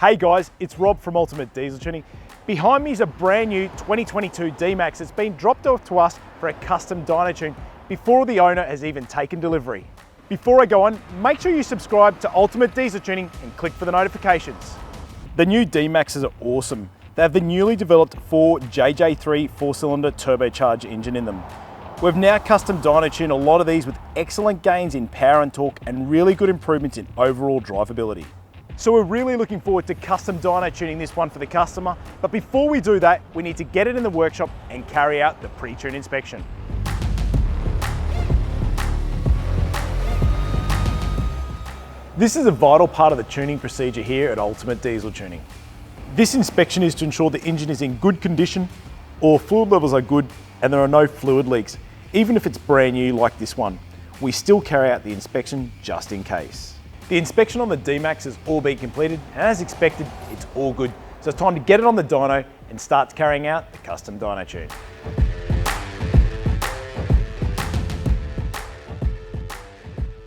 Hey guys, it's Rob from Ultimate Diesel Tuning. Behind me is a brand new 2022 D-Max that's been dropped off to us for a custom dyno tune before the owner has even taken delivery. Before I go on, make sure you subscribe to Ultimate Diesel Tuning and click for the notifications. The new D-Maxes are awesome. They have the newly developed 4JJ3 4-cylinder turbocharged engine in them. We've now custom dyno tuned a lot of these with excellent gains in power and torque and really good improvements in overall drivability. So we're really looking forward to custom dyno tuning this one for the customer, but before we do that, we need to get it in the workshop and carry out the pre-tune inspection. This is a vital part of the tuning procedure here at Ultimate Diesel Tuning. This inspection is to ensure the engine is in good condition, all fluid levels are good, and there are no fluid leaks. Even if it's brand new like this one, we still carry out the inspection just in case. The inspection on the D-Max has all been completed, and as expected, it's all good. So it's time to get it on the dyno and start carrying out the custom dyno tune.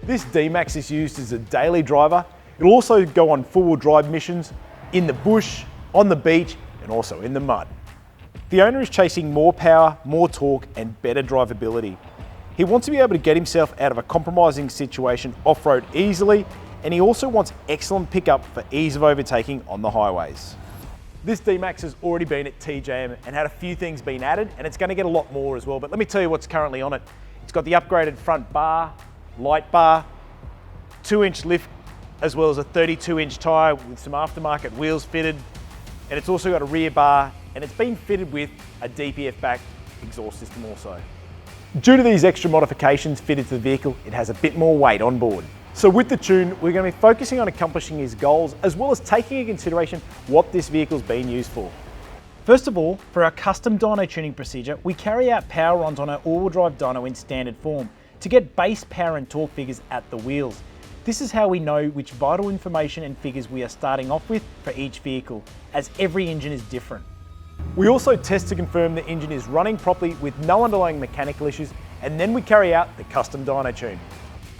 This D-Max is used as a daily driver. It'll also go on four-wheel drive missions in the bush, on the beach, and also in the mud. The owner is chasing more power, more torque, and better drivability. He wants to be able to get himself out of a compromising situation off-road easily, and he also wants excellent pickup for ease of overtaking on the highways. This D-Max has already been at TJM and had a few things been added, and it's going to get a lot more as well, but let me tell you what's currently on it. It's got the upgraded front bar, light bar, 2-inch lift, as well as a 32-inch tyre with some aftermarket wheels fitted, and it's also got a rear bar, and it's been fitted with a DPF back exhaust system also. Due to these extra modifications fitted to the vehicle, it has a bit more weight on board. So with the tune, we're going to be focusing on accomplishing his goals, as well as taking into consideration what this vehicle's been used for. First of all, for our custom dyno tuning procedure, we carry out power runs on our all-wheel drive dyno in standard form to get base power and torque figures at the wheels. This is how we know which vital information and figures we are starting off with for each vehicle, as every engine is different. We also test to confirm the engine is running properly with no underlying mechanical issues, and then we carry out the custom dyno tune.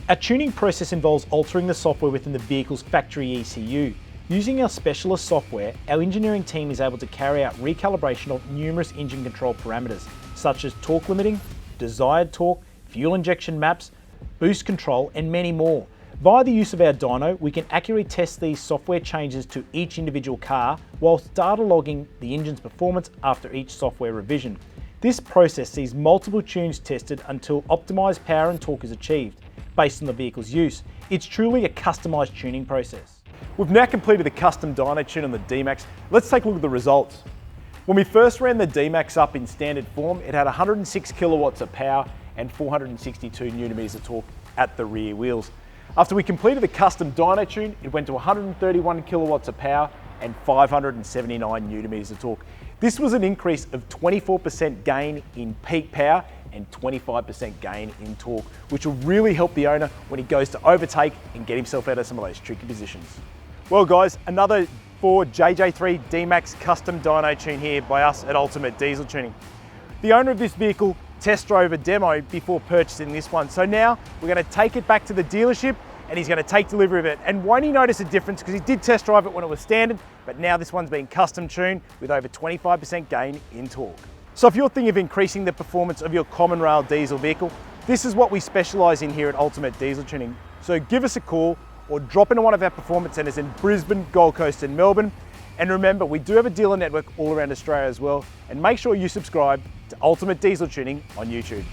Our tuning process involves altering the software within the vehicle's factory ECU. Using our specialist software, our engineering team is able to carry out recalibration of numerous engine control parameters, such as torque limiting, desired torque, fuel injection maps, boost control, and many more. Via the use of our dyno, we can accurately test these software changes to each individual car whilst data logging the engine's performance after each software revision. This process sees multiple tunes tested until optimized power and torque is achieved based on the vehicle's use. It's truly a customized tuning process. We've now completed the custom dyno tune on the D-Max. Let's take a look at the results. When we first ran the D-Max up in standard form, it had 106 kilowatts of power and 462 newton-meters of torque at the rear wheels. After we completed the custom dyno tune, it went to 131 kilowatts of power and 579 newton-meters of torque. This was an increase of 24% gain in peak power and 25% gain in torque, which will really help the owner when he goes to overtake and get himself out of some of those tricky positions. Well guys, another 4JJ3 D-Max custom dyno tune here by us at Ultimate Diesel Tuning. The owner of this vehicle test drove a demo before purchasing this one, so now we're going to take it back to the dealership and he's going to take delivery of it. And won't he notice a difference, because he did test drive it when it was standard, but now this one's been custom tuned with over 25% gain in torque. So if you're thinking of increasing the performance of your common rail diesel vehicle, this is what we specialise in here at Ultimate Diesel Tuning. So give us a call or drop into one of our performance centres in Brisbane, Gold Coast and Melbourne. And remember, we do have a dealer network all around Australia as well. And make sure you subscribe to Ultimate Diesel Tuning on YouTube.